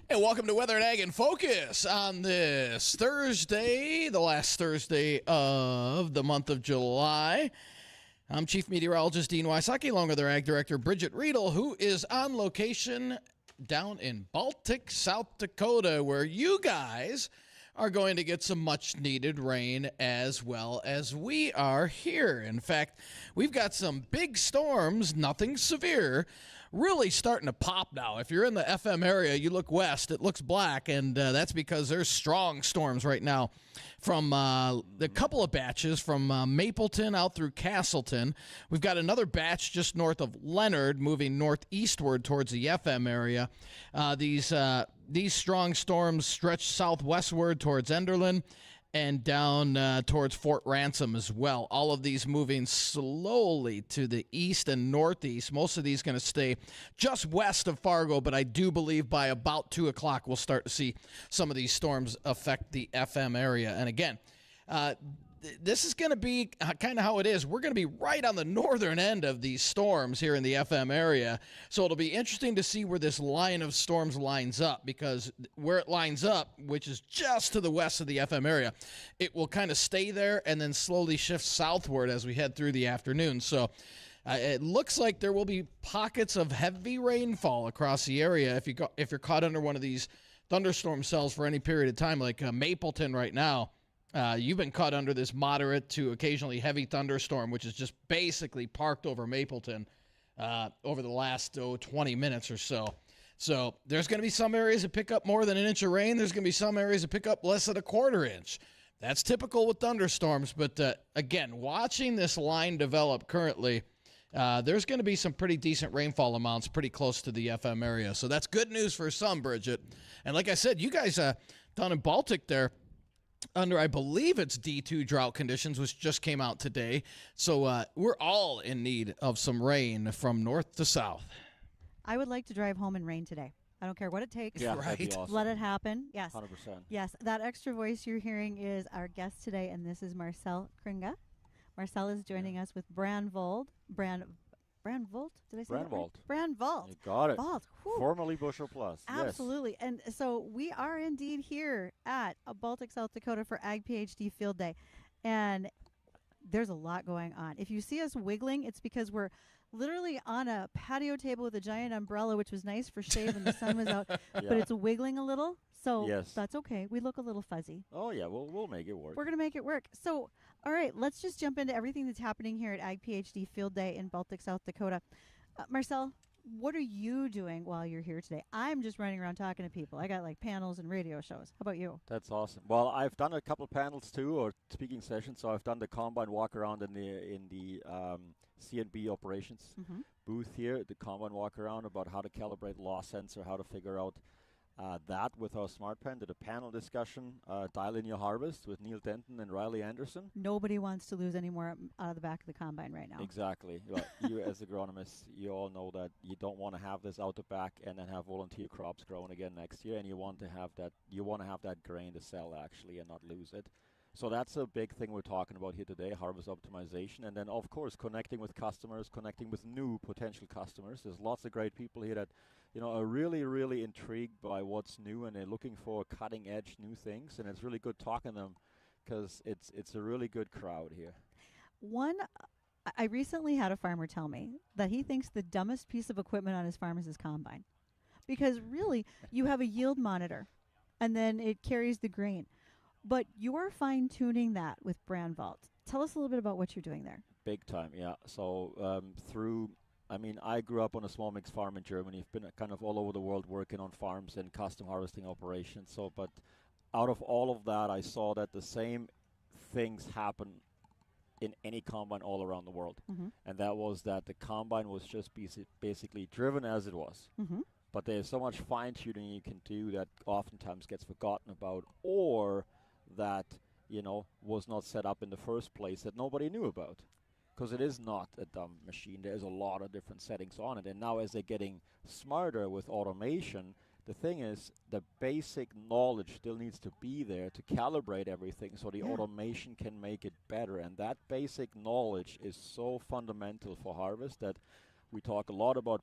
And welcome to Weather and Ag in Focus on this Thursday, the last Thursday of the month of July. I'm Chief Meteorologist Dean Wysocki, along with our Ag Director Bridgette Readel, who is on location down in Baltic, South Dakota, where you guys are going to get some much-needed rain as well as we are here. In fact, we've got some big storms, nothing severe, really starting to pop now. If you're in the FM area, you look west, it looks black, and that's because there's strong storms right now from a couple of batches from Mapleton out through Castleton. We've got another batch just north of Leonard moving northeastward towards the FM area. These strong storms stretch southwestward towards Enderlin and down towards Fort Ransom as well. All of these moving slowly to the east and northeast. Most of these going to stay just west of Fargo, but I do believe by about 2 o'clock we'll start to see some of these storms affect the FM area. And again, this is going to be kind of how it is. We're going to be right on the northern end of these storms here in the FM area. So it'll be interesting to see where this line of storms lines up, because where it lines up, which is just to the west of the FM area, it will kind of stay there and then slowly shift southward as we head through the afternoon. So it looks like there will be pockets of heavy rainfall across the area if you're caught under one of these thunderstorm cells for any period of time, like Mapleton right now. You've been caught under this moderate to occasionally heavy thunderstorm, which is just basically parked over Mapleton over the last 20 minutes or so. So there's going to be some areas that pick up more than an inch of rain. There's going to be some areas that pick up less than a quarter inch. That's typical with thunderstorms. But again, watching this line develop currently, there's going to be some pretty decent rainfall amounts pretty close to the FM area. So that's good news for some, Bridgette. And like I said, you guys down in Baltic there, under, I believe it's D2 drought conditions, which just came out today. So we're all in need of some rain from north to south. I would like to drive home in rain today. I don't care what it takes. Yeah, Right. that'd be awesome. Let it happen. Yes. 100%. Yes. That extra voice you're hearing is our guest today, and this is Marcel Kringe. Marcel is joining us with BranValt. BranValt? Did I say that right? BranValt. BranValt. You got it. Vault. Whew. Formerly Bushel Plus. Absolutely. And so we are indeed here at Baltic, South Dakota for AgPhD Field Day. And there's a lot going on. If you see us wiggling, it's because we're literally on a patio table with a giant umbrella, which was nice for shade when the sun was out, but it's wiggling a little. So that's okay. We look a little fuzzy. Oh, yeah. We'll make it work. We're going to make it work. So, all right, let's just jump into everything that's happening here at AgPhD Field Day in Baltic, South Dakota. Marcel, what are you doing while you're here today? I'm just running around talking to people. I got like panels and radio shows. How about you? That's awesome. Well, I've done a couple panels too, or speaking sessions. So I've done the combine walk around in the CNB operations booth here, the combine walk around about how to calibrate loss sensor, how to figure out that with our smart pen. Did a panel discussion, Dial in Your Harvest with Neil Denton and Riley Anderson. Nobody wants to lose any more out of the back of the combine right now. Exactly. Well, you as agronomists, you all know that you don't want to have this out the back and then have volunteer crops growing again next year, and you want to have that. You want to have that grain to sell actually and not lose it. So that's a big thing we're talking about here today, harvest optimization. And then, of course, connecting with customers, connecting with new potential customers. There's lots of great people here that, are really, really intrigued by what's new, and they're looking for cutting-edge new things. And it's really good talking to them because it's a really good crowd here. I recently had a farmer tell me that he thinks the dumbest piece of equipment on his farm is his combine. Because really, you have a yield monitor, and then it carries the grain. But you're fine-tuning that with BranValt. Tell us a little bit about what you're doing there. Big time, yeah. So I grew up on a small mix farm in Germany. I've been kind of all over the world working on farms and custom harvesting operations. So, but out of all of that, I saw that the same things happen in any combine all around the world. And that was that the combine was just basically driven as it was. But there's so much fine-tuning you can do that oftentimes gets forgotten about, or that, was not set up in the first place that nobody knew about. Because it is not a dumb machine. There's a lot of different settings on it. And now as they're getting smarter with automation, the thing is the basic knowledge still needs to be there to calibrate everything so the automation can make it better. And that basic knowledge is so fundamental for harvest that we talk a lot about,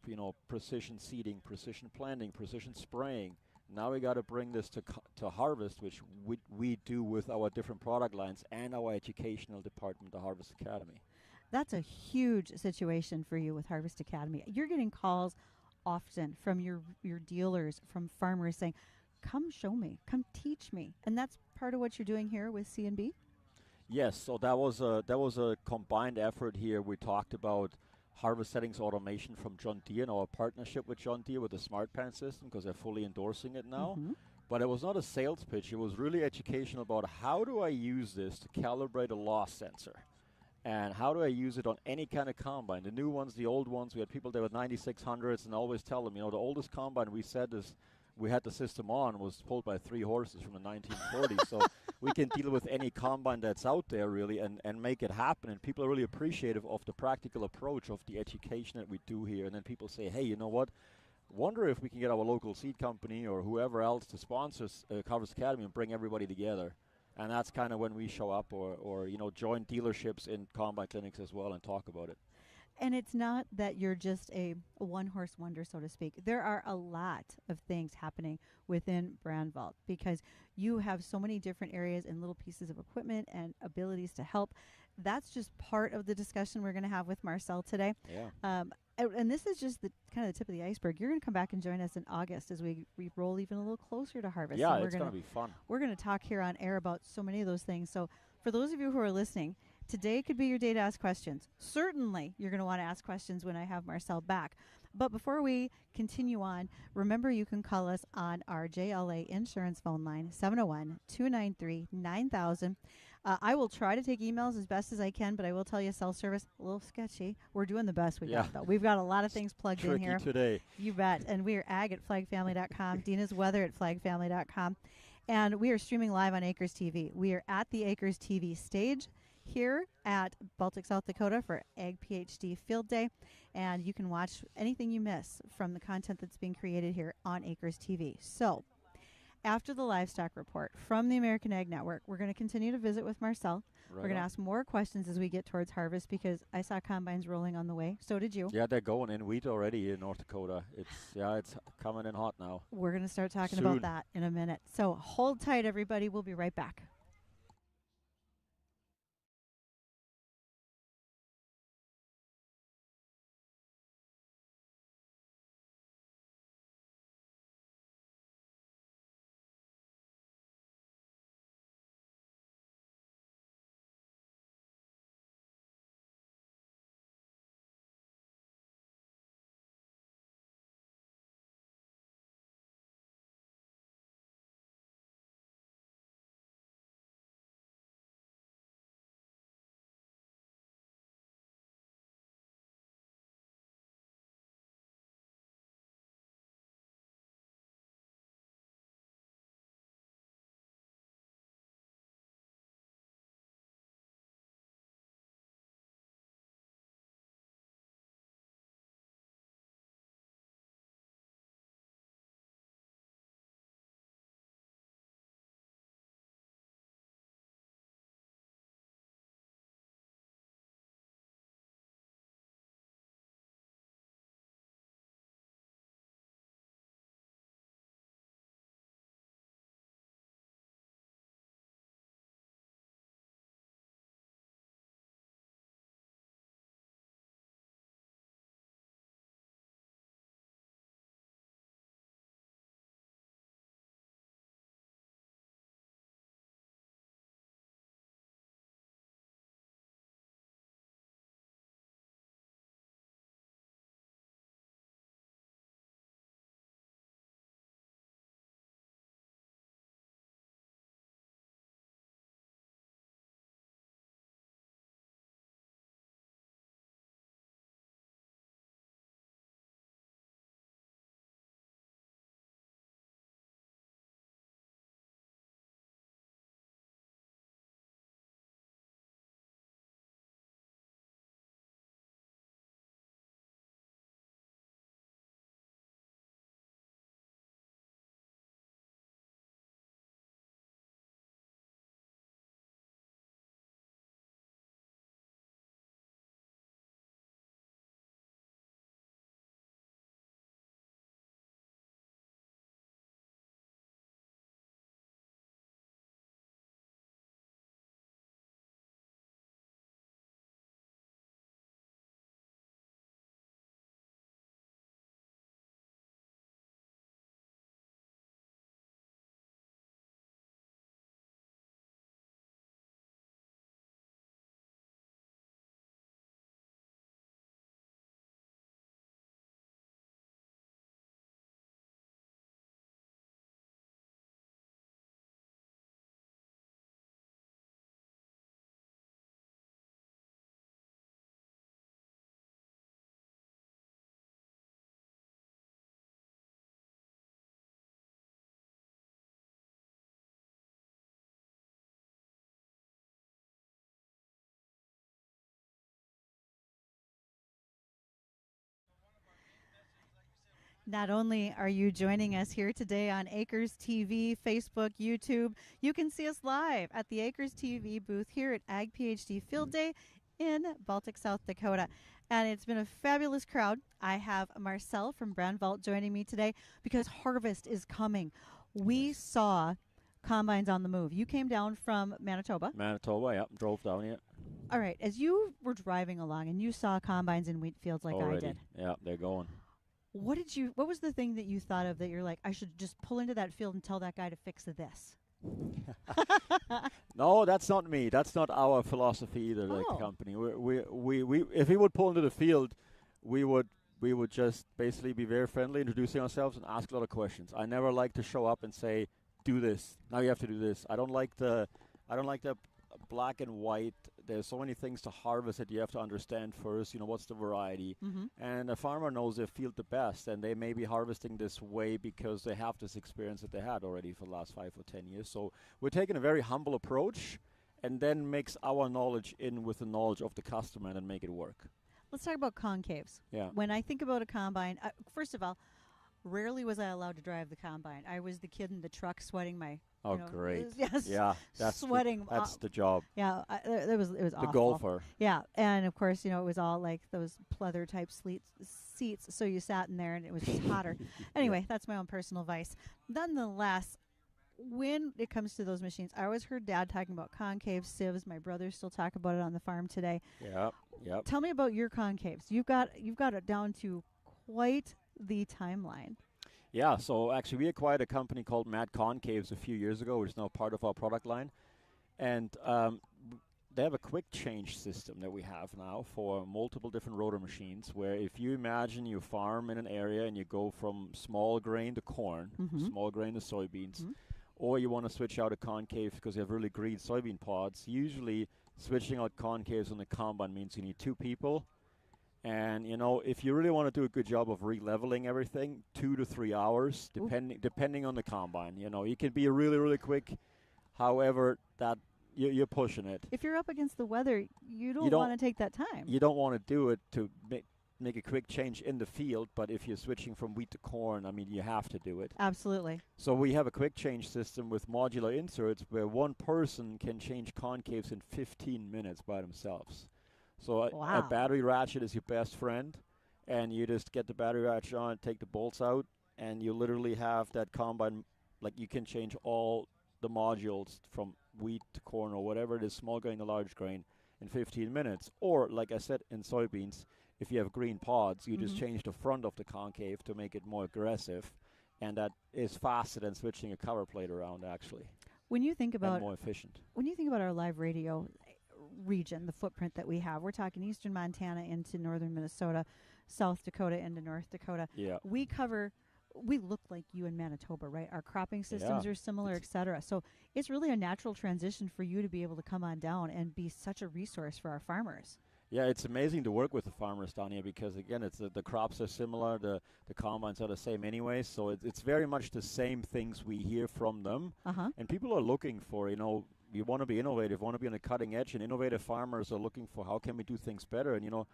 precision seeding, precision planting, precision spraying. Now we got to bring this to harvest, which we do with our different product lines and our educational department, the Harvest Academy. That's a huge situation for you with Harvest Academy. You're getting calls often from your dealers, from farmers saying, come show me, come teach me. And that's part of what you're doing here with C&B? Yes, so that was a combined effort here. We talked about harvest settings automation from John Deere and our partnership with John Deere with the Smart Pan system, because they're fully endorsing it now. Mm-hmm. But it was not a sales pitch. It was really educational about how do I use this to calibrate a loss sensor, and how do I use it on any kind of combine, the new ones, the old ones. We had people there with 9600s, and I always tell them, the oldest combine we had the system on was pulled by 3 horses from the 1940s. So we can deal with any combine that's out there, really, and make it happen. And people are really appreciative of the practical approach of the education that we do here. And then people say, hey, you know what? Wonder if we can get our local seed company or whoever else to sponsor Harvest Academy and bring everybody together. And that's kind of when we show up or join dealerships in combine clinics as well and talk about it. And it's not that you're just a one-horse wonder, so to speak. There are a lot of things happening within BranValt because you have so many different areas and little pieces of equipment and abilities to help. That's just part of the discussion we're going to have with Marcel today. Yeah. And this is just the kind of the tip of the iceberg. You're going to come back and join us in August as we roll even a little closer to harvest. Yeah, it's going to be fun. We're going to talk here on air about so many of those things. So for those of you who are listening, today could be your day to ask questions. Certainly, you're going to want to ask questions when I have Marcel back. But before we continue on, remember you can call us on our JLA insurance phone line, 701-293-9000. I will try to take emails as best as I can, but I will tell you, cell service, a little sketchy. We're doing the best we got, though. We've got a lot of things plugged in here. Tricky today. You bet. And we are ag@flagfamily.com, Dina's weather at flagfamily.com. And we are streaming live on Acres TV. We are at the Acres TV stage here at Baltic, South Dakota for AgPhD Field Day. And you can watch anything you miss from the content that's being created here on Acres TV. So after the livestock report from the American Ag Network, we're going to continue to visit with Marcel. Right we're going to on. ask more questions as we get towards harvest because I saw combines rolling on the way. So did you. Yeah, they're going in wheat already in North Dakota. It's coming in hot now. We're going to start talking Soon. about that in a minute. So hold tight, everybody. We'll be right back. Not only are you joining us here today on Acres TV, Facebook, YouTube, you can see us live at the Acres TV booth here at AgPhD Field Day in Baltic, South Dakota. And it's been a fabulous crowd. I have Marcel from BranValt joining me today because harvest is coming. We saw combines on the move. You came down from Manitoba. Manitoba, yeah, drove down here. All right. As you were driving along and you saw combines in wheat fields like Already. I did. Yeah, they're going. What was the thing that you thought of that you're like, I should just pull into that field and tell that guy to fix this? No, that's not me. That's not our philosophy either. The company. We if we would pull into the field, we would just basically be very friendly, introducing ourselves and ask a lot of questions. I never like to show up and say, do this. Now you have to do this. I don't like the black and white. There's so many things to harvest that you have to understand first. What's the variety? Mm-hmm. And a farmer knows their field the best, and they may be harvesting this way because they have this experience that they had already for the last 5 or 10 years. So we're taking a very humble approach and then mix our knowledge in with the knowledge of the customer and then make it work. Let's talk about concaves. Yeah. When I think about a combine, first of all, rarely was I allowed to drive the combine. I was the kid in the truck sweating my... Oh, great. Yes. Yeah, that's sweating. That's the job. Yeah, it was The awful. golfer. Yeah, and of course, it was all like those pleather type seats, so you sat in there and it was just hotter. Anyway, that's my own personal vice. Nonetheless, when it comes to those machines, I always heard Dad talking about concave sieves. My brothers still talk about it on the farm today. Yep. Tell me about your concaves. You've got it down to quite the timeline. Yeah, so actually we acquired a company called Mad Concaves a few years ago, which is now part of our product line. And they have a quick change system that we have now for multiple different rotor machines, where if you imagine you farm in an area and you go from small grain to corn, small grain to soybeans, or you want to switch out a concave because you have really green soybean pods, usually switching out concaves on the combine means you need 2 people. And, if you really want to do a good job of re-leveling everything, 2 to 3 hours, depending on the combine. You can be really, really quick. However, that you're pushing it. If you're up against the weather, you don't want to take that time. You don't want to do it to make a quick change in the field, but if you're switching from wheat to corn, you have to do it. Absolutely. So we have a quick change system with modular inserts where one person can change concaves in 15 minutes by themselves. So a battery ratchet is your best friend, and you just get the battery ratchet on, take the bolts out, and you literally have that combine, like you can change all the modules from wheat to corn or whatever it is, small grain to large grain, in 15 minutes. Or, like I said, in soybeans, if you have green pods, you just change the front of the concave to make it more aggressive, and that is faster than switching a cover plate around, actually. When you think about and more efficient. When you think about our live radio region, the footprint that we have, we're talking eastern Montana into northern Minnesota, South Dakota into North Dakota. Yeah. We look like you in Manitoba, right? Our cropping systems are similar, et cetera. So it's really a natural transition for you to be able to come on down and be such a resource for our farmers. Yeah, it's amazing to work with the farmers down here because, again, it's the crops are similar, the combines are the same anyway, so it's very much the same things we hear from them. And people are looking for, you want to be innovative, want to be on the cutting edge, and innovative farmers are looking for how can we do things better. And,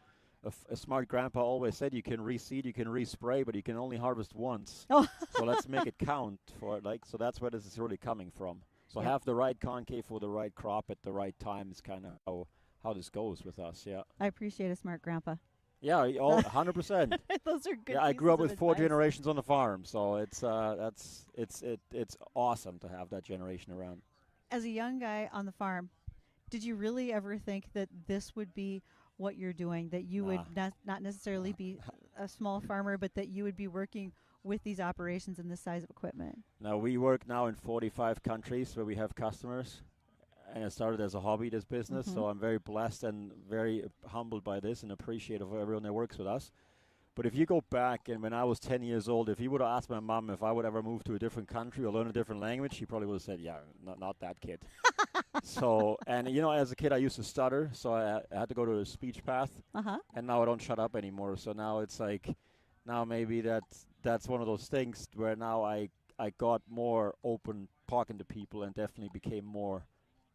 a smart grandpa always said you can reseed, you can respray, but you can only harvest once. So let's make it count for it. So that's where this is really coming from. So have the right concave for the right crop at the right time is kind of how this goes with us. Yeah. I appreciate a smart grandpa. Yeah, 100%. Those are good. Yeah, I grew up with 4 advice. generations on the farm, so it's awesome to have that generation around. As a young guy on the farm, did you really ever think that this would be what you're doing, that you would not necessarily be a small farmer, but that you would be working with these operations and this size of equipment? Now, we work now in 45 countries where we have customers, and it started as a hobby, this business, so I'm very blessed and very humbled by this and appreciative of everyone that works with us. But if you go back, and when I was 10 years old, if you would have asked my mom if I would ever move to a different country or learn a different language, she probably would have said, yeah, not that kid. So, and as a kid, I used to stutter, so I had to go to a speech path, and now I don't shut up anymore. So now it's like, now maybe that's one of those things where now I got more open talking to people and definitely became more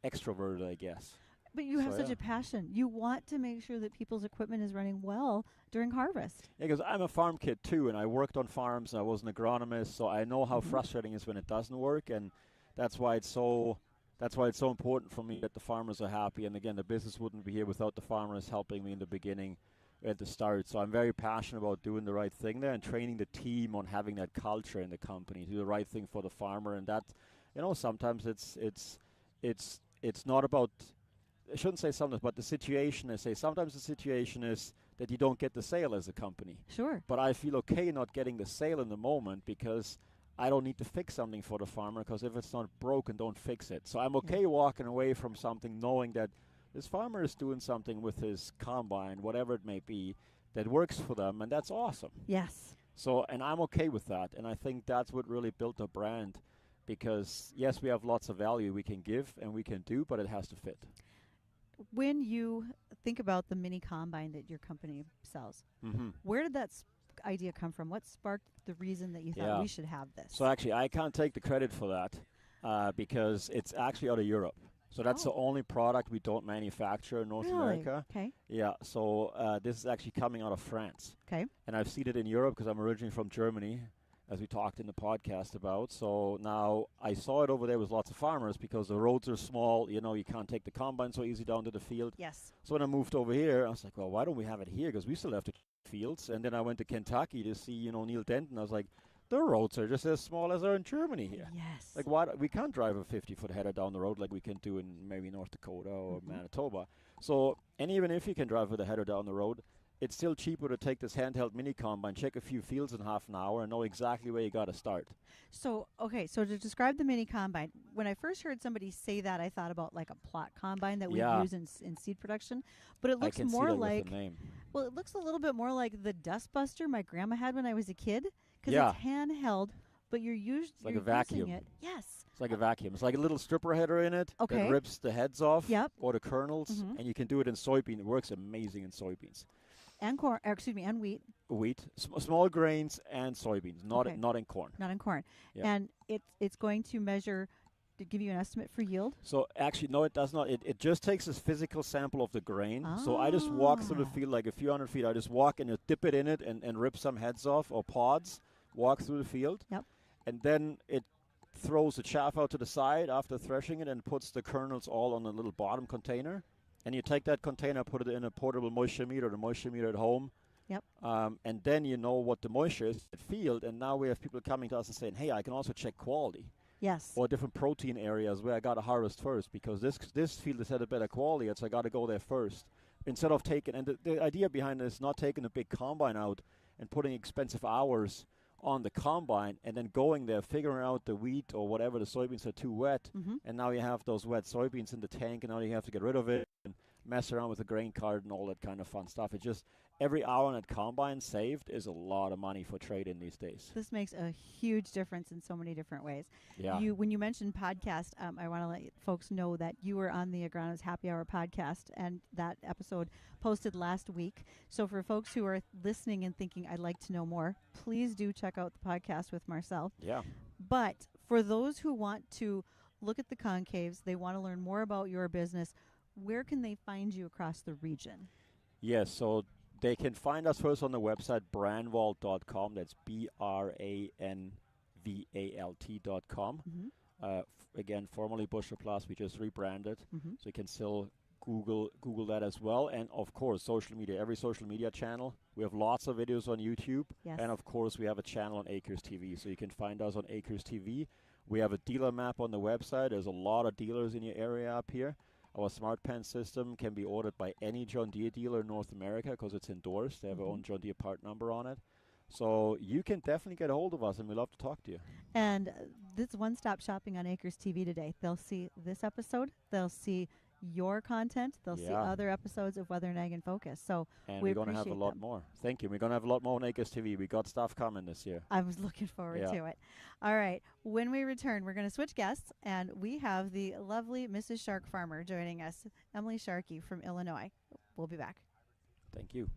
extroverted, I guess. But you have So, such yeah. a passion. You want to make sure that people's equipment is running well during harvest. Yeah, because I'm a farm kid too, and I worked on farms. And I was an agronomist, so I know how Mhm. frustrating it is when it doesn't work, and that's why it's so. That's why it's so important for me that the farmers are happy. And again, the business wouldn't be here without the farmers helping me in the beginning, at the start. So I'm very passionate about doing the right thing there and training the team on having that culture in the company, do the right thing for the farmer. And that, sometimes it's not about. I shouldn't say sometimes, but the situation is, say, sometimes the situation is that you don't get the sale as a company. Sure. But I feel okay not getting the sale in the moment because I don't need to fix something for the farmer, because if it's not broken, don't fix it. So I'm okay walking away from something knowing that this farmer is doing something with his combine, whatever it may be, that works for them, and that's awesome. Yes. So, and I'm okay with that, and I think that's what really built a brand, because yes, we have lots of value we can give and we can do, but it has to fit. When you think about the mini combine that your company sells, Mm-hmm. where did that idea come from? What sparked the reason that you thought Yeah. we should have this? So actually, I can't take the credit for that because it's actually out of Europe. So that's the only product we don't manufacture in North Really? America. Okay. Yeah, so this is actually coming out of France. Okay. And I've seen it in Europe because I'm originally from Germany, as we talked in the podcast about. So now I saw it over there with lots of farmers because the roads are small. You can't take the combine so easy down to the field. Yes. So when I moved over here, I was like, well, why don't we have it here? Because we still have to fields. And then I went to Kentucky to see, Neil Denton. I was like, the roads are just as small as are in Germany here. Yes. Like, why we can't drive a 50-foot header down the road like we can do in maybe North Dakota or Manitoba. So, and even if you can drive with a header down the road, it's still cheaper to take this handheld mini combine, check a few fields in half an hour, and know exactly where you got to start. So, okay, so to describe the mini combine, when I first heard somebody say that, I thought about like a plot combine that we use in seed production, but it looks I can more see that like with the name. well, it looks a little bit more like the dust buster my grandma had when I was a kid, because Yeah. it's handheld, but you're like you're a vacuum. using it. Yes. It's like a vacuum. It's like a little stripper header in it Okay. that rips the heads off Yep. or the kernels, and you can do it in soybean. It works amazing in soybeans. And corn, and wheat, Wheat, small grains, and soybeans, not Okay. not in corn. not in corn. Yeah. And it's going to measure to give you an estimate for yield. So actually, no, it does not. It just takes this physical sample of the grain. So I just walk through the field like a few hundred feet. I just walk and dip it in it and rip some heads off or pods, walk through the field. Yep. And then it throws the chaff out to the side after threshing it and puts the kernels all on a little bottom container. And you take that container, put it in a portable moisture meter, the moisture meter at home. Yep. And then you know what the moisture is at field. And now we have people coming to us and saying, hey, I can also check quality. Yes. Or different protein areas where I got to harvest first because this field has had a better quality, so I got to go there first. Instead of taking, and the idea behind it is not taking a big combine out and putting expensive hours on the combine and then going there, figuring out the wheat or whatever, the soybeans are too wet, and now you have those wet soybeans in the tank, and now you have to get rid of it and mess around with the grain cart and all that kind of fun stuff. It's just every hour on that combine saved is a lot of money for trade-in these days. This makes a huge difference in so many different ways. Yeah. When you mentioned podcast, I want to let folks know that you were on the Agronomist Happy Hour podcast, and that episode posted last week. So for folks who are listening and thinking, I'd like to know more, please do check out the podcast with Marcel. Yeah. But for those who want to look at the concaves, they want to learn more about your business, where can they find you across the region? Yes, so they can find us first on the website, BranValt.com. That's BranValt.com. Again, formerly Bushel Plus. We just rebranded. So you can still Google that as well. And, of course, social media, every social media channel. We have lots of videos on YouTube. Yes. And, of course, we have a channel on Acres TV. So you can find us on Acres TV. We have a dealer map on the website. There's a lot of dealers in your area up here. Our Smart Pen system can be ordered by any John Deere dealer in North America because it's endorsed. They have their own John Deere part number on it. So you can definitely get a hold of us, and we love to talk to you. And this one-stop shopping on Acres TV today. They'll see this episode. They'll see your content. They'll see other episodes of Weather and Ag in Focus. So and we're going to have a lot more. Thank you. We're going to have a lot more on Acres TV. We got stuff coming this year. I was looking forward to it. All right. When we return, we're going to switch guests, and we have the lovely Mrs. SharkFarmer joining us, Emily Sharkey from Illinois. We'll be back. Thank you.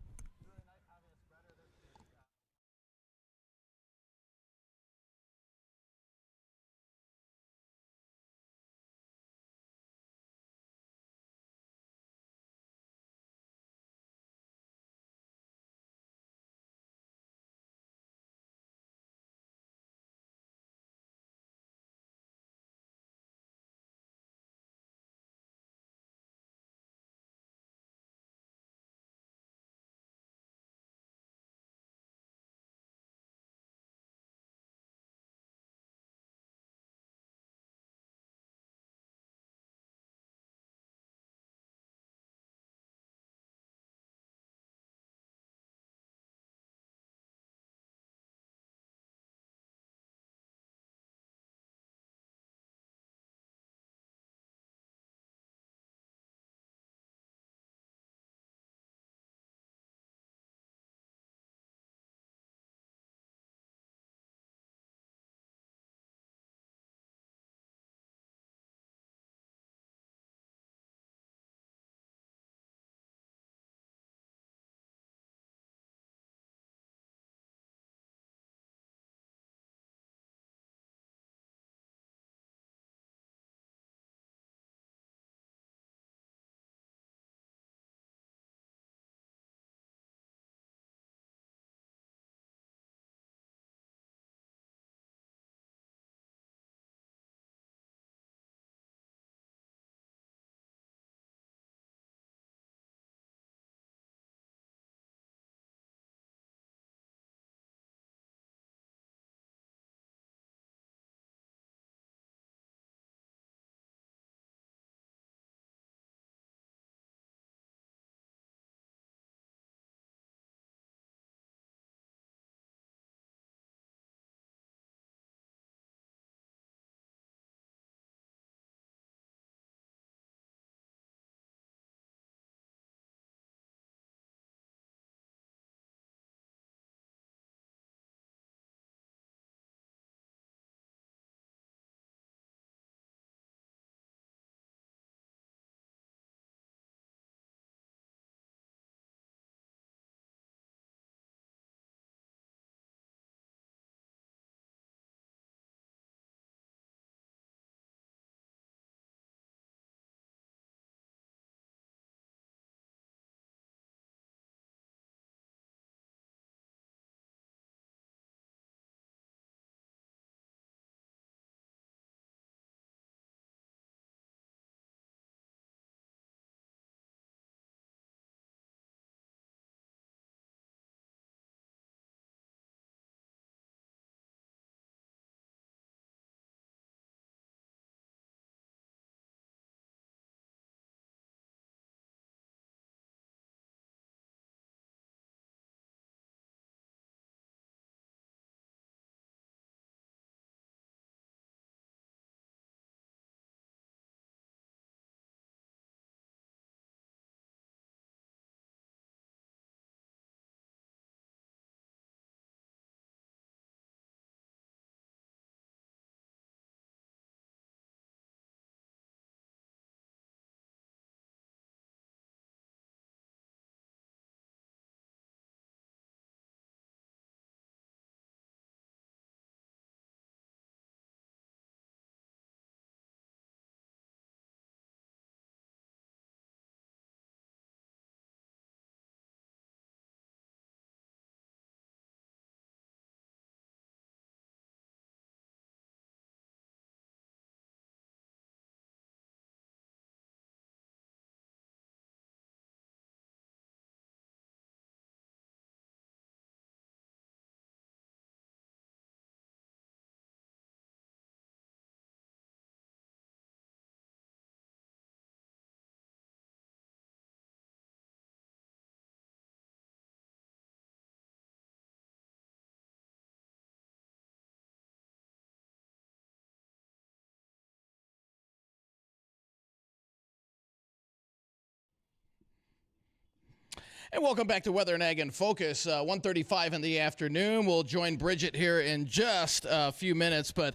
And welcome back to Weather and Ag in Focus. 1:35 in the afternoon. We'll join Bridgette here in just a few minutes. But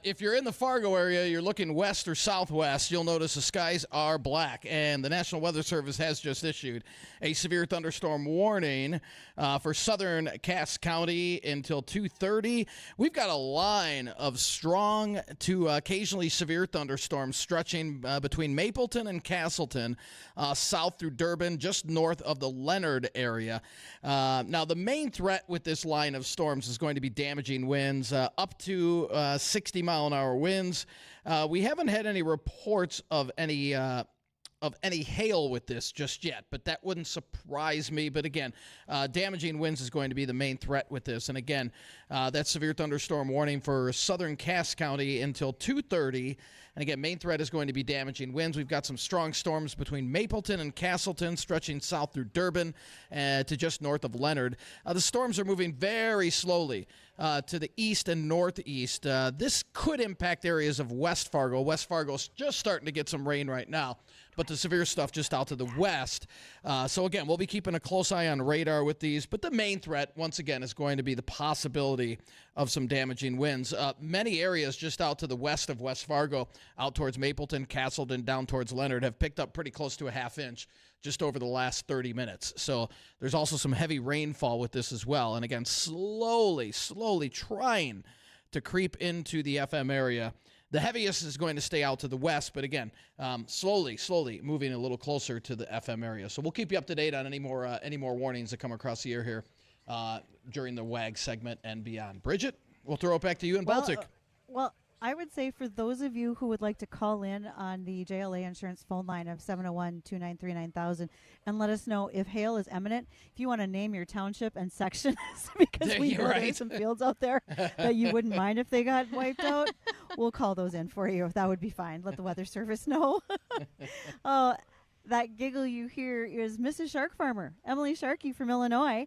if you're in the Fargo area, you're looking west or southwest, you'll notice the skies are black. And the National Weather Service has just issued a severe thunderstorm warning for southern Cass County until 2:30. We've got a line of strong to occasionally severe thunderstorms stretching between Mapleton and Castleton, south through Durbin, just north of the Leonard area. Now, the main threat with this line of storms is going to be damaging winds, up to 60-mile-an-hour winds. We haven't had any reports of any hail with this just yet, but that wouldn't surprise me. But again, damaging winds is going to be the main threat with this. And again, that severe thunderstorm warning for southern Cass County until 2:30. And again, main threat is going to be damaging winds. We've got some strong storms between Mapleton and Castleton, stretching south through Durbin to just north of Leonard. The storms are moving very slowly to the east and northeast. This could impact areas of West Fargo. West Fargo's just starting to get some rain right now, but the severe stuff just out to the west. So again, we'll be keeping a close eye on radar with these, but the main threat, once again, is going to be the possibility of some damaging winds. Many areas just out to the west of West Fargo, out towards Mapleton, Castleton, down towards Leonard, have picked up pretty close to a half inch just over the last 30 minutes. So there's also some heavy rainfall with this as well. And again, slowly trying to creep into the FM area. The heaviest is going to stay out to the west, but again, slowly moving a little closer to the FM area. So we'll keep you up to date on any more warnings that come across the air here during the WAG segment and beyond. Bridgette, we'll throw it back to you in Baltic. Well, I would say for those of you who would like to call in on the JLA Insurance phone line of 701-293-9000 and let us know if hail is imminent, if you want to name your township and section, because we know there's some fields out there that you wouldn't mind if they got wiped out, we'll call those in for you. That would be fine. Let the Weather Service know. That giggle you hear is Mrs. SharkFarmer, Emily Sharkey from Illinois.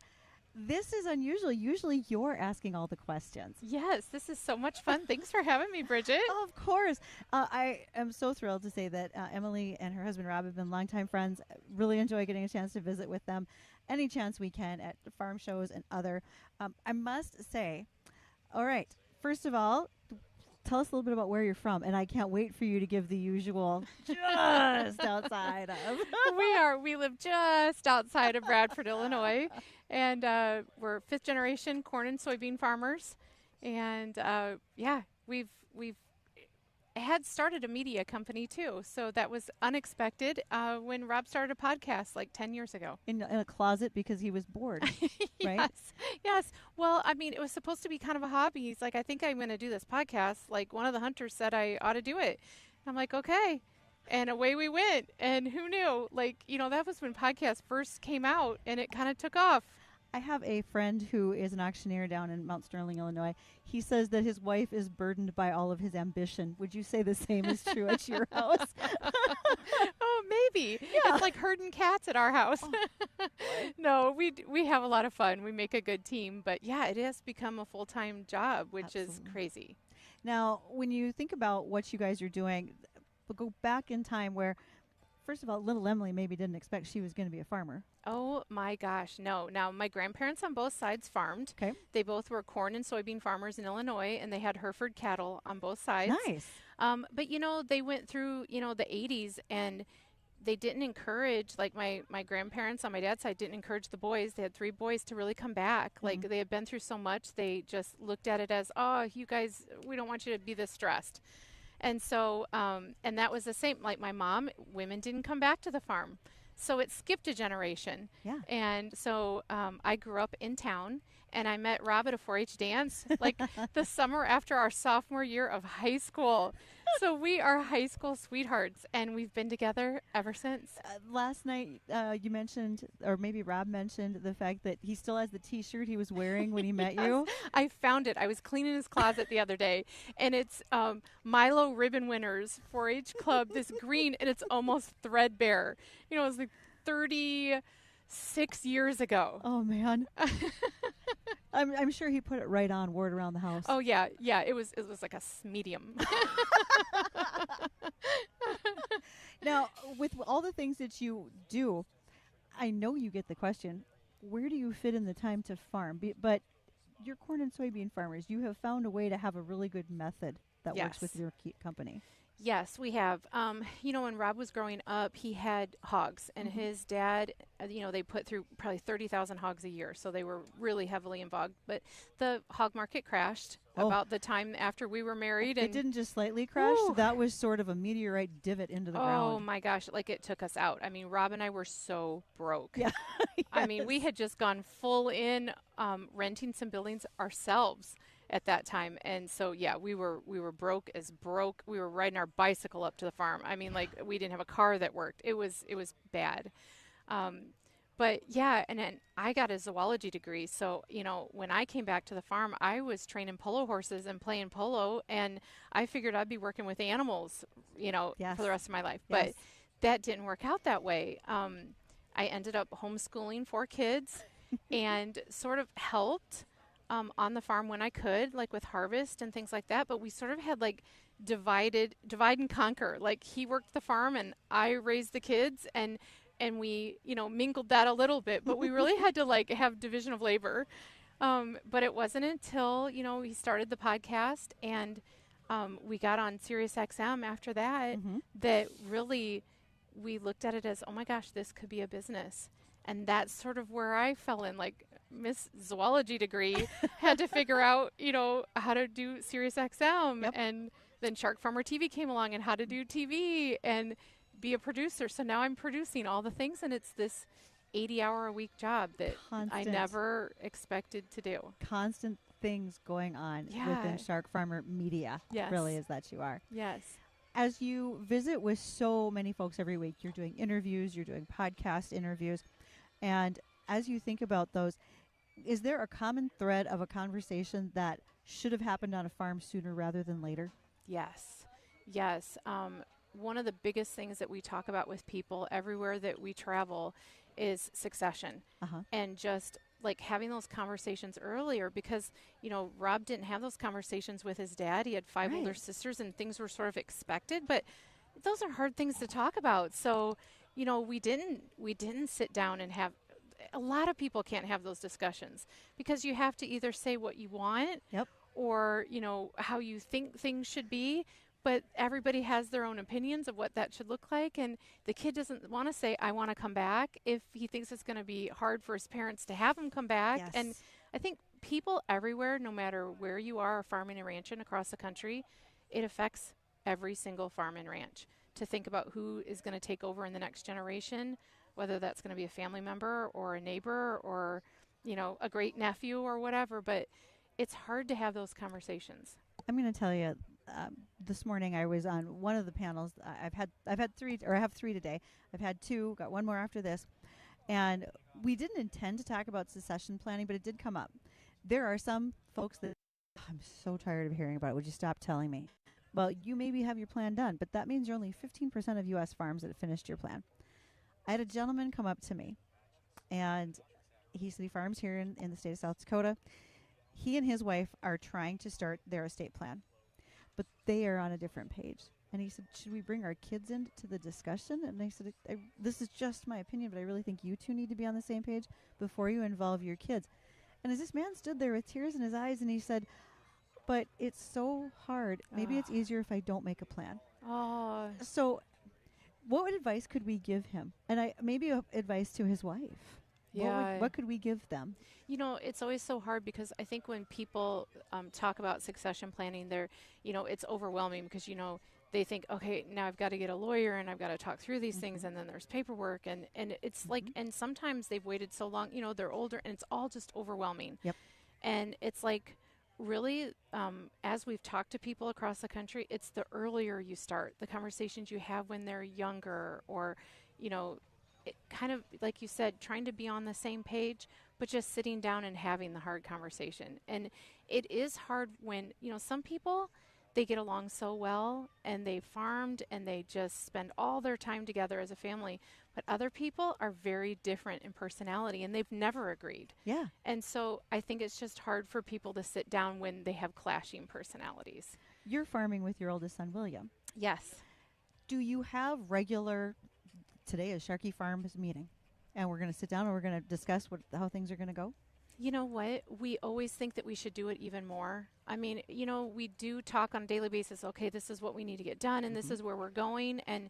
This is unusual. Usually you're asking all the questions. Yes, this is so much fun. Thanks for having me, Bridgette. Oh, of course. I am so thrilled to say that Emily and her husband Rob have been longtime friends. Really enjoy getting a chance to visit with them any chance we can at the farm shows and other. I must say, all right, first of all, tell us a little bit about where you're from, and I can't wait for you to give the usual just outside of. We live just outside of Bradford, Illinois, and we're fifth generation corn and soybean farmers, and we've had started a media company too, so that was unexpected when Rob started a podcast like 10 years ago. In a closet because he was bored, right? Yes. Well, I mean, it was supposed to be kind of a hobby. He's like, I think I'm going to do this podcast. Like, one of the hunters said I ought to do it. I'm like, okay. And away we went. And who knew? Like, that was when podcasts first came out, and it kind of took off. I have a friend who is an auctioneer down in Mount Sterling, Illinois. He says that his wife is burdened by all of his ambition. Would you say the same is true at your house? Oh, maybe. Yeah. It's like herding cats at our house. No, we have a lot of fun. We make a good team. But, yeah, it has become a full-time job, which is crazy. Now, when you think about what you guys are doing, we'll go back in time where, first of all, little Emily maybe didn't expect she was going to be a farmer. Oh, my gosh, no. Now, my grandparents on both sides farmed. Okay. They both were corn and soybean farmers in Illinois, and they had Hereford cattle on both sides. Nice. But, they went through, the 80s, and they didn't encourage, like my grandparents on my dad's side didn't encourage the boys. They had 3 boys to really come back. Mm-hmm. Like, they had been through so much, they just looked at it as, oh, you guys, we don't want you to be this stressed. And so, and that was the same, like my mom, women didn't come back to the farm. So it skipped a generation. Yeah. And so I grew up in town, and I met Rob at a 4-H dance, like the summer after our sophomore year of high school. So we are high school sweethearts, and we've been together ever since. Last night you mentioned, or maybe Rob mentioned, the fact that he still has the T-shirt he was wearing when he met you. I found it. I was cleaning his closet the other day, and it's Milo Ribbon Winners 4-H Club, this green, and it's almost threadbare. It was like 36 years ago. Oh, man. I'm sure he put it right on, wore it around the house. Oh, yeah. Yeah, it was like a medium. Now, with all the things that you do, I know you get the question, where do you fit in the time to farm? But you're corn and soybean farmers. You have found a way to have a really good method that works with Yes. your company. Yes, we have. When Rob was growing up, he had hogs, and his dad, they put through probably 30,000 hogs a year, so they were really heavily involved. But the hog market crashed about the time after we were married. It And didn't just slightly crash. Ooh. That was sort of a meteorite divot into the ground. Oh my gosh, like it took us out. I mean, Rob and I were so broke. Yeah. I mean, we had just gone full in renting some buildings ourselves at that time. And so, yeah, we were broke as broke. We were riding our bicycle up to the farm. I mean, like we didn't have a car that worked. It was bad. But yeah, and then I got a zoology degree. So, when I came back to the farm, I was training polo horses and playing polo, and I figured I'd be working with animals, Yes. for the rest of my life. Yes. But that didn't work out that way. I ended up homeschooling 4 kids and sort of helped on the farm when I could, like with harvest and things like that. But we sort of had like divide and conquer. Like he worked the farm and I raised the kids, and we, mingled that a little bit, but we really had to like have division of labor. But it wasn't until, we started the podcast and we got on Sirius XM after that, that really we looked at it as, oh my gosh, this could be a business. And that's sort of where I fell in, like Miss Zoology degree, had to figure out, how to do Sirius XM. Yep. And then SharkFarmer TV came along and how to do TV and be a producer. So now I'm producing all the things, and it's this 80-hour-a-week job that I Constant. never expected to do. Constant things going on Yeah. within Shark Farmer Media. Yes. Really is that you are. Yes. As you visit with so many folks every week, you're doing interviews, you're doing podcast interviews, and as you think about those, is there a common thread of a conversation that should have happened on a farm sooner rather than later? Yes. Yes. One of the biggest things that we talk about with people everywhere that we travel is succession, and just like having those conversations earlier, because, Rob didn't have those conversations with his dad. He had 5 older sisters and things were sort of expected, but those are hard things to talk about. So, we didn't sit down and have, a lot of people can't have those discussions because you have to either say what you want or, how you think things should be. But everybody has their own opinions of what that should look like. And the kid doesn't want to say, I want to come back, if he thinks it's going to be hard for his parents to have him come back. Yes. And I think people everywhere, no matter where you are farming and ranching across the country, it affects every single farm and ranch to think about who is going to take over in the next generation, whether that's going to be a family member or a neighbor or, a great nephew or whatever. But it's hard to have those conversations. I'm going to tell you, this morning I was on one of the panels. I've had 3, or I have 3 today. I've had 2, got 1 more after this. And we didn't intend to talk about succession planning, but it did come up. There are some folks that, I'm so tired of hearing about it. Would you stop telling me? Well, you maybe have your plan done, but that means you're only 15% of U.S. farms that have finished your plan. I had a gentleman come up to me, and he said he farms here in the state of South Dakota. He and his wife are trying to start their estate plan, but they are on a different page. And he said, should we bring our kids into the discussion? And I said, this is just my opinion, but I really think you two need to be on the same page before you involve your kids. And as this man stood there with tears in his eyes, and he said, but it's so hard. Maybe it's easier if I don't make a plan. Oh. So what advice could we give him? And maybe advice to his wife. Yeah. What could we give them? It's always so hard because I think when people talk about succession planning, it's overwhelming because, they think, okay, now I've got to get a lawyer and I've got to talk through these things, and then there's paperwork and it's like, and sometimes they've waited so long, they're older and it's all just overwhelming. Yep. And it's like, really, as we've talked to people across the country, it's the earlier you start, the conversations you have when they're younger, or, it kind of, like you said, trying to be on the same page, but just sitting down and having the hard conversation. And it is hard when, some people, they get along so well and they farmed and they just spend all their time together as a family. But other people are very different in personality and they've never agreed. Yeah. And so I think it's just hard for people to sit down when they have clashing personalities. You're farming with your oldest son, William. Yes. Do you have regular, today is Sharky Farm's meeting, and we're going to sit down and we're going to discuss how things are going to go? You know what? We always think that we should do it even more. I mean, we do talk on a daily basis, okay, this is what we need to get done, and this is where we're going. And,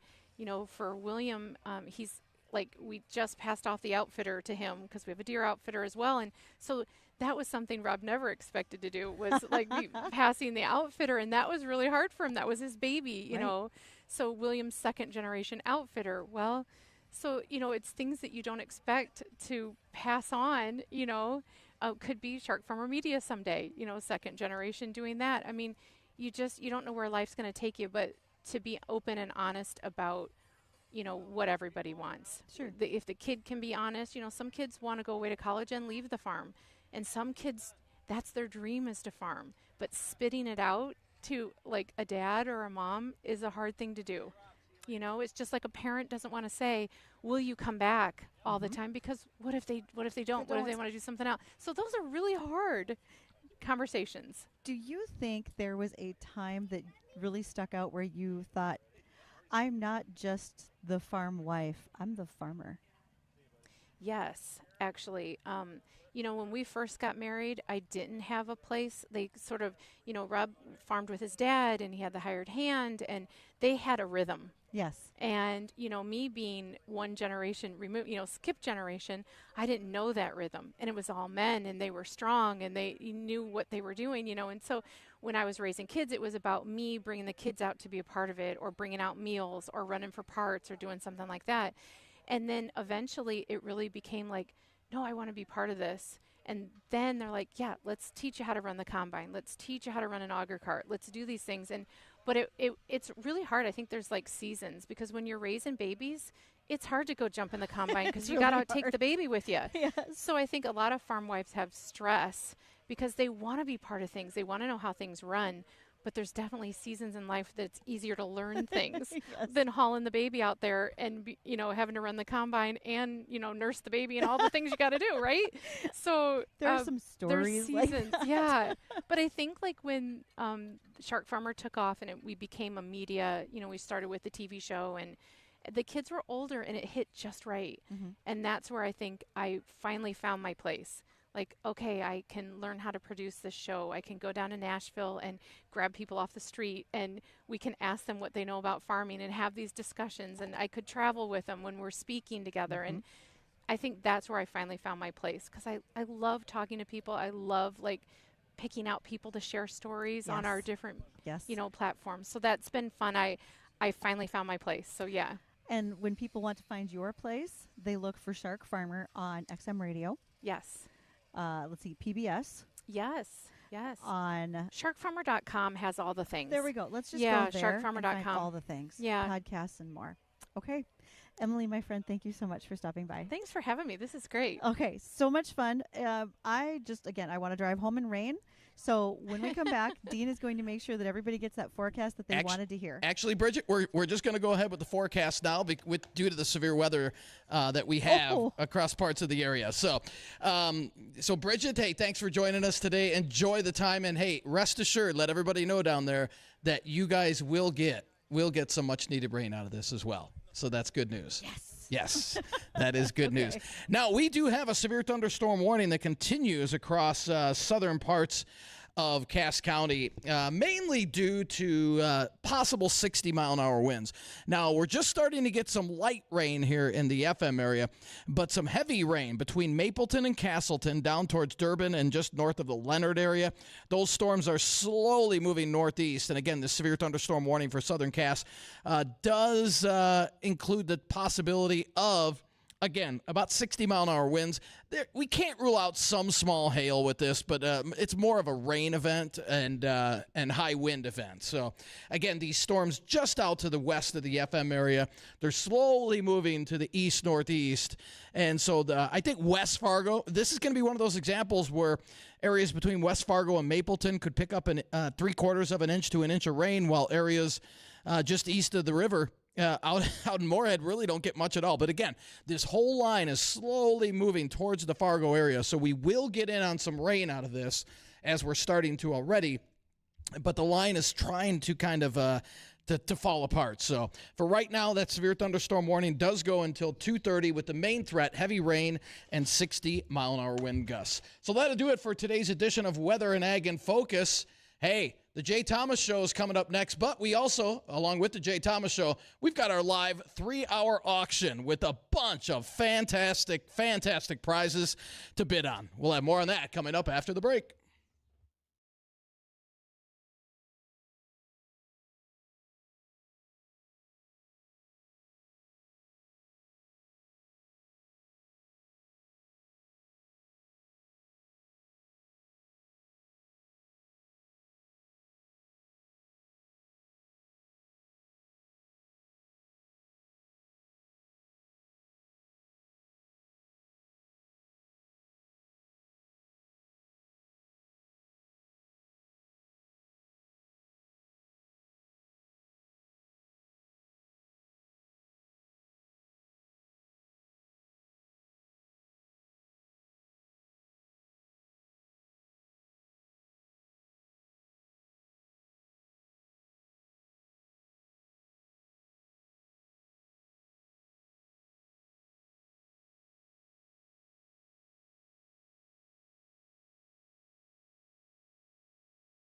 for William, he's like, we just passed off the outfitter to him because we have a deer outfitter as well. And so that was something Rob never expected to do, was like passing the outfitter. And that was really hard for him. That was his baby, you know. So William's second generation outfitter. Well, so, it's things that you don't expect to pass on, could be SharkFarmer Media someday, second generation doing that. I mean, you don't know where life's going to take you, but to be open and honest about, what everybody wants. Sure. If the kid can be honest, some kids want to go away to college and leave the farm. And some kids, that's their dream, is to farm. But spitting it out to like a dad or a mom is a hard thing to do. It's just like a parent doesn't want to say, will you come back all the time? Because what if they don't? What if they want to do something else? So those are really hard conversations. Do you think there was a time that really stuck out where you thought, I'm not just the farm wife, I'm the farmer? Yes, actually. When we first got married, I didn't have a place. They sort of, Rob farmed with his dad and he had the hired hand and they had a rhythm. Yes. And, me being one generation removed, skip generation, I didn't know that rhythm. And it was all men and they were strong and they knew what they were doing, And so when I was raising kids, it was about me bringing the kids out to be a part of it, or bringing out meals or running for parts or doing something like that. And then eventually it really became like, no, I want to be part of this. And then they're like, yeah, let's teach you how to run the combine. Let's teach you how to run an auger cart. Let's do these things. But it's really hard. I think there's like seasons, because when you're raising babies, it's hard to go jump in the combine because you got to take the baby with you. Yes. So I think a lot of farm wives have stress because they want to be part of things. They want to know how things run. But there's definitely seasons in life that it's easier to learn things than hauling the baby out there and, having to run the combine and, nurse the baby and all the things you got to do, right? So there are some stories there's like seasons, that. yeah. But I think like when SharkFarmer took off and we became a media, we started with the TV show and the kids were older and it hit just right. And that's where I think I finally found my place. Like, okay, I can learn how to produce this show. I can go down to Nashville and grab people off the street and we can ask them what they know about farming and have these discussions. And I could travel with them when we're speaking together. And I think that's where I finally found my place, because I love talking to people. I love like picking out people to share stories on our different, platforms. So that's been fun. I finally found my place. So yeah. And when people want to find your place, they look for SharkFarmer on XM Radio. Yes. Let's see, PBS. Yes. On SharkFarmer.com has all the things. There we go. Let's just go there and SharkFarmer.com. find all the things. Yeah. Podcasts and more. Okay. Emily, my friend, thank you so much for stopping by. Thanks for having me. This is great. Okay, so much fun. I want to drive home in rain. So when we come back, Dean is going to make sure that everybody gets that forecast that they wanted to hear. Actually, Bridget, we're just going to go ahead with the forecast now due to the severe weather that we have across parts of the area. So, Bridget, hey, thanks for joining us today. Enjoy the time, and hey, rest assured, let everybody know down there that you guys will get some much needed rain out of this as well. So that's good news. Yes, that is good news. Now, we do have a severe thunderstorm warning that continues across southern parts of Cass County, mainly due to possible 60-mile-an-hour winds. Now, we're just starting to get some light rain here in the FM area, but some heavy rain between Mapleton and Castleton down towards Durban and just north of the Leonard area. Those storms are slowly moving northeast. And again, the severe thunderstorm warning for southern Cass does include the possibility of, again, about 60-mile-an-hour winds. We can't rule out some small hail with this, but it's more of a rain event and high wind event. So, again, these storms just out to the west of the FM area, they're slowly moving to the east-northeast. And so I think West Fargo, this is going to be one of those examples where areas between West Fargo and Mapleton could pick up 3/4 of an inch to an inch of rain, while areas just east of the river out in Moorhead really don't get much at all. But again, this whole line is slowly moving towards the Fargo area, so we will get in on some rain out of this, as we're starting to already. But the line is trying to kind of to fall apart. So for right now, that severe thunderstorm warning does go until 2:30 with the main threat, heavy rain and 60-mile-an-hour wind gusts. So that'll do it for today's edition of Weather and Ag in Focus. Hey, the Jay Thomas Show is coming up next, but we also, along with the Jay Thomas Show, we've got our live 3-hour auction with a bunch of fantastic prizes to bid on. We'll have more on that coming up after the break.